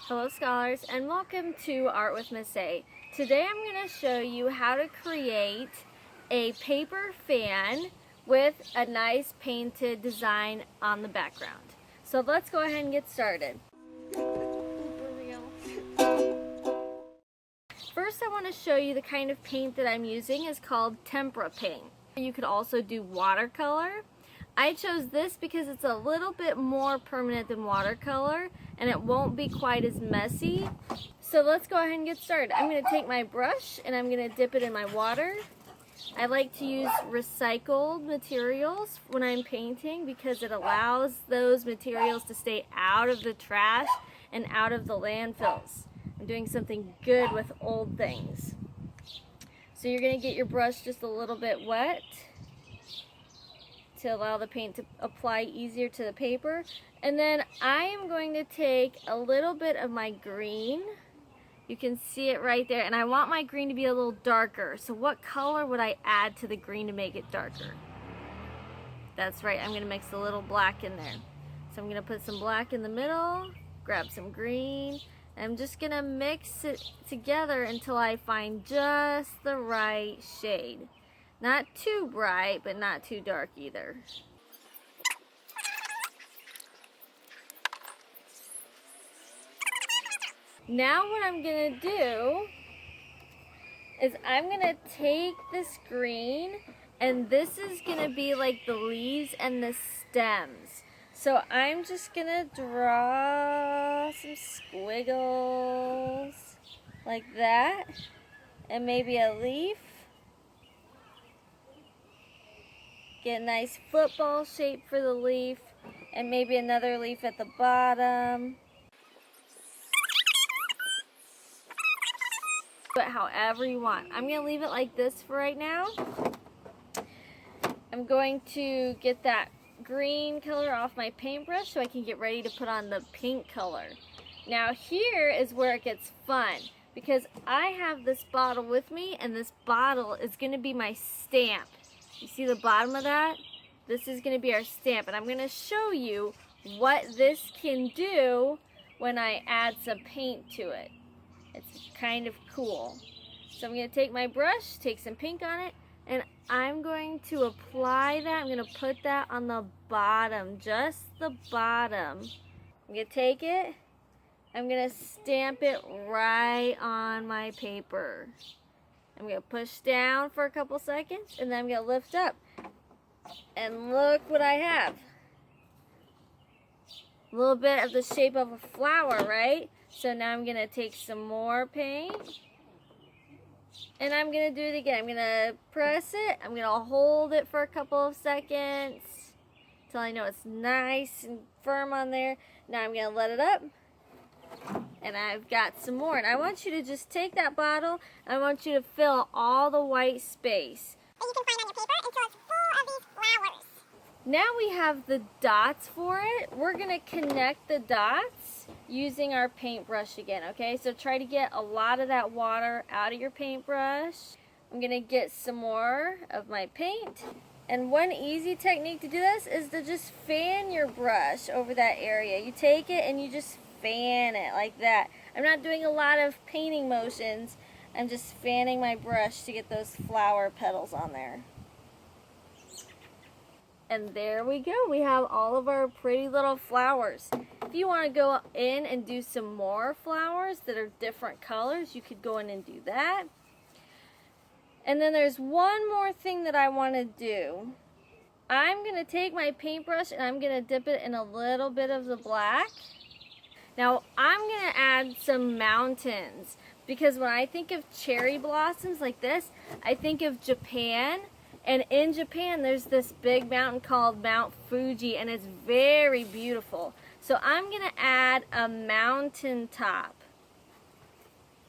Hello scholars, and welcome to Art with Miss A. Today I'm going to show you how to create a paper fan with a nice painted design on the background. So let's go ahead and get started. First I want to show you the kind of paint that I'm using is called Tempera paint. You could also do watercolor. I chose this because it's a little bit more permanent than watercolor and it won't be quite as messy. So let's go ahead and get started. I'm going to take my brush and I'm going to dip it in my water. I like to use recycled materials when I'm painting because it allows those materials to stay out of the trash and out of the landfills. I'm doing something good with old things. So you're going to get your brush just a little bit wet to allow the paint to apply easier to the paper. And then I am going to take a little bit of my green. You can see it right there, and I want my green to be a little darker. So what color would I add to the green to make it darker? That's right, I'm going to mix a little black in there. So I'm going to put some black in the middle, grab some green, and I'm just going to mix it together until I find just the right shade. Not too bright, but not too dark either. Now what I'm going to do is I'm going to take this green, and this is going to be like the leaves and the stems. So I'm just going to draw some squiggles like that, and maybe a leaf. Get a nice football shape for the leaf, and maybe another leaf at the bottom. Do it however you want. I'm going to leave it like this for right now. I'm going to get that green color off my paintbrush so I can get ready to put on the pink color. Now here is where it gets fun, because I have this bottle with me, and this bottle is going to be my stamp. You see the bottom of that? This is going to be our stamp, and I'm going to show you what this can do when I add some paint to it. It's kind of cool. So I'm going to take my brush, take some pink on it, and I'm going to apply that. I'm going to put that on the bottom, just the bottom. I'm going to take it, I'm going to stamp it right on my paper. I'm going to push down for a couple seconds, and then I'm going to lift up. And look what I have. A little bit of the shape of a flower, right? So now I'm going to take some more paint. And I'm going to do it again. I'm going to press it. I'm going to hold it for a couple of seconds until I know it's nice and firm on there. Now I'm going to let it up. And I've got some more. And I want you to just take that bottle. I want you to fill all the white space that you can find on your paper until it's full of these flowers. Now we have the dots for it. We're going to connect the dots using our paintbrush again, okay? So try to get a lot of that water out of your paintbrush. I'm going to get some more of my paint. And one easy technique to do this is to just fan your brush over that area. You take it and you just fan it like that. I'm not doing a lot of painting motions. I'm just fanning my brush to get those flower petals on there. And there we go. We have all of our pretty little flowers. If you want to go in and do some more flowers that are different colors, you could go in and do that. And then there's one more thing that I want to do. I'm going to take my paintbrush and I'm going to dip it in a little bit of the black. Now I'm going to add some mountains, because when I think of cherry blossoms like this, I think of Japan. And in Japan, there's this big mountain called Mount Fuji, and it's very beautiful. So I'm going to add a mountain top.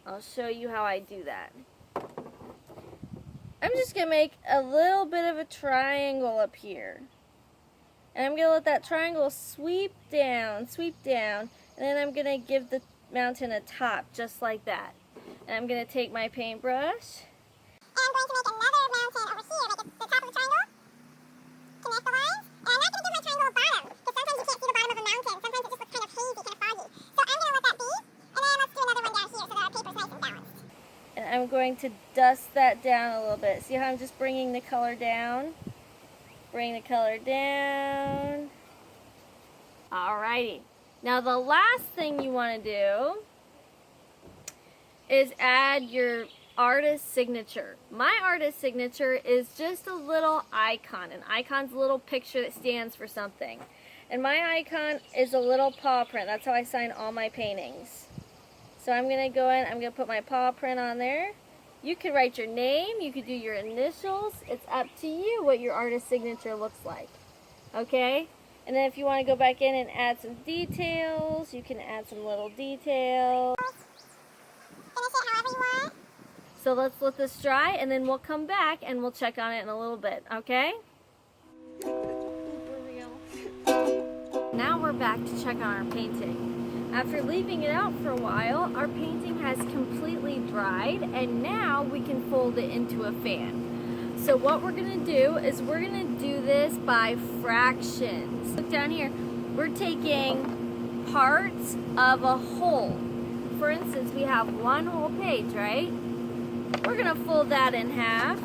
I'll show you how I do that. I'm just going to make a little bit of a triangle up here. And I'm going to let that triangle sweep down, and then I'm going to give the mountain a top, just like that. And I'm going to take my paintbrush. And I'm going to make another mountain over here, like at the top of the triangle. Connect the lines. And I'm not going to give my triangle a bottom, because sometimes you can't see the bottom of a mountain. Sometimes it just looks kind of hazy, kind of foggy. So I'm going to let that be. I'm going to dust that down a little bit. See how I'm just bringing the color down? Bring the color down. Alrighty. Now the last thing you want to do is add your artist signature. My artist signature is just a little icon. An icon's a little picture that stands for something. And my icon is a little paw print. That's how I sign all my paintings. So I'm going to go in, I'm going to put my paw print on there. You could write your name, you could do your initials. It's up to you what your artist signature looks like. Okay? And then if you want to go back in and add some details, you can add some little details. Finish it however you want. So let's let this dry, and then we'll come back and we'll check on it in a little bit, okay? Now we're back to check on our painting. After leaving it out for a while, our painting has completely dried, and now we can fold it into a fan. So what we're going to do is we're going to do this by fractions. Look down here. We're taking parts of a whole. For instance, we have one whole page, right? We're going to fold that in half.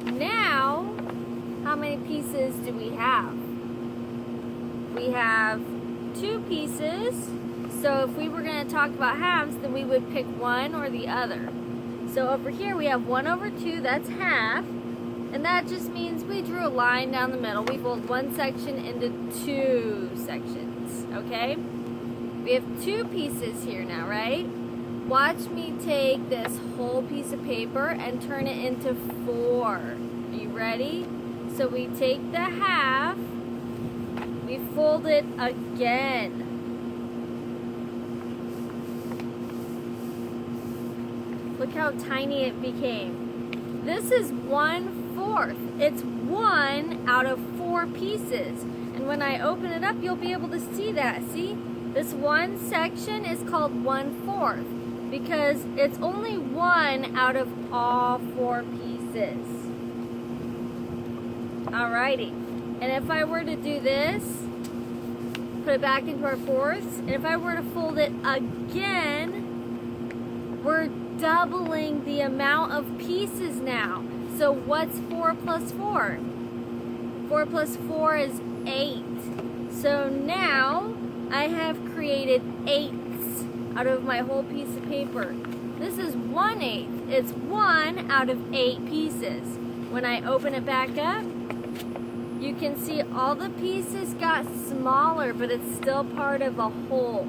Now, how many pieces do we have? We have 2 pieces. So if we were going to talk about halves, then we would pick one or the other. So over here we have 1/2, that's half. And that just means we drew a line down the middle. We fold one section into 2 sections, okay? We have 2 pieces here now, right? Watch me take this whole piece of paper and turn it into 4. Are you ready? So we take the half, we fold it again. Look how tiny it became. This is 1/4. It's 1 out of 4 pieces. And when I open it up, you'll be able to see that. See? This one section is called 1/4 because it's only 1 out of all 4 pieces. Alrighty. And if I were to do this, put it back into our fourths, and if I were to fold it again, we're doubling the amount of pieces now. So what's 4 plus 4? 4 plus 4 is 8. So now I have created 8ths out of my whole piece of paper. This is 1/8. It's 1 out of 8 pieces. When I open it back up, you can see all the pieces got smaller, but it's still part of a whole.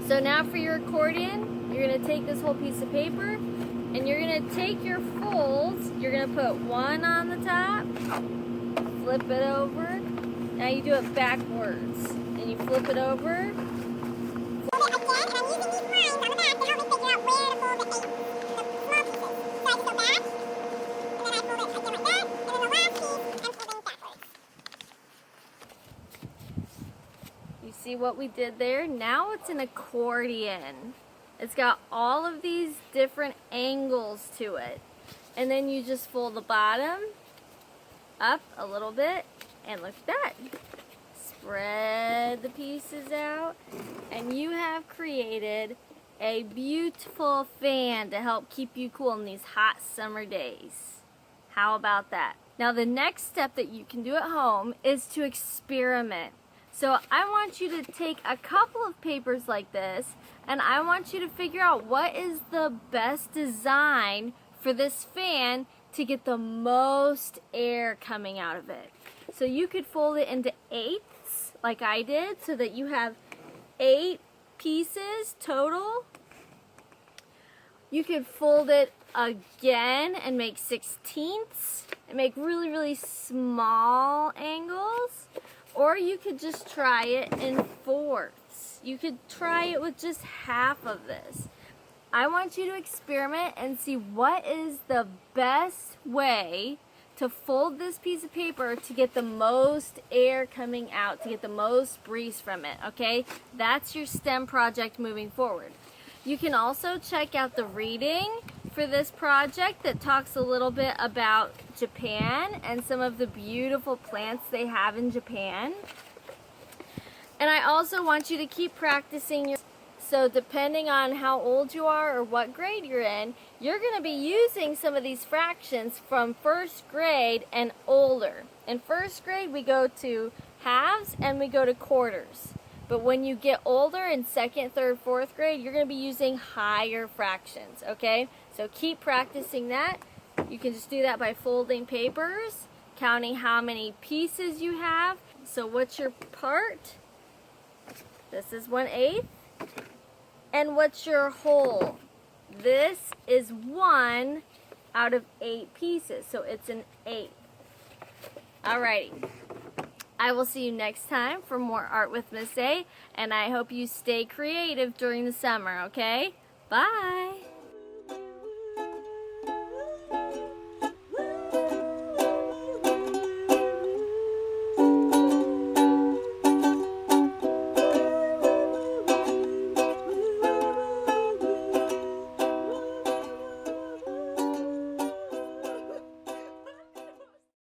So now for your accordion, you're going to take this whole piece of paper and you're going to take your folds. You're going to put 1 on the top, flip it over. Now you do it backwards and you flip it over. Fold it again, and I'm using these lines on the back to help me figure out where to fold the small pieces. So I just go back, and then I fold it again like that, and then the last piece I'm folding backwards. You see what we did there? Now it's an accordion. It's got all of these different angles to it. And then you just fold the bottom up a little bit, and look at that. Spread the pieces out, and you have created a beautiful fan to help keep you cool in these hot summer days. How about that? Now the next step that you can do at home is to experiment. So I want you to take a couple of papers like this, and I want you to figure out what is the best design for this fan to get the most air coming out of it. So you could fold it into 8ths like I did, so that you have 8 pieces total. You could fold it again and make 16ths and make really, really small angles. Or you could just try it in 4ths. You could try it with just half of this. I want you to experiment and see what is the best way to fold this piece of paper to get the most air coming out, to get the most breeze from it, okay? That's your STEM project moving forward. You can also check out the reading for this project that talks a little bit about Japan and some of the beautiful plants they have in Japan. And I also want you to keep practicing your So depending on how old you are or what grade you're in, you're going to be using some of these fractions from first grade and older. In first grade, we go to halves and we go to quarters. But when you get older in second, third, fourth grade, you're going to be using higher fractions, okay? So keep practicing that. You can just do that by folding papers, counting how many pieces you have. So what's your part? This is 1/8. And what's your whole? This is 1 out of 8 pieces, so it's an 1/8. Alrighty. I will see you next time for more Art with Miss A, and I hope you stay creative during the summer, okay? Bye!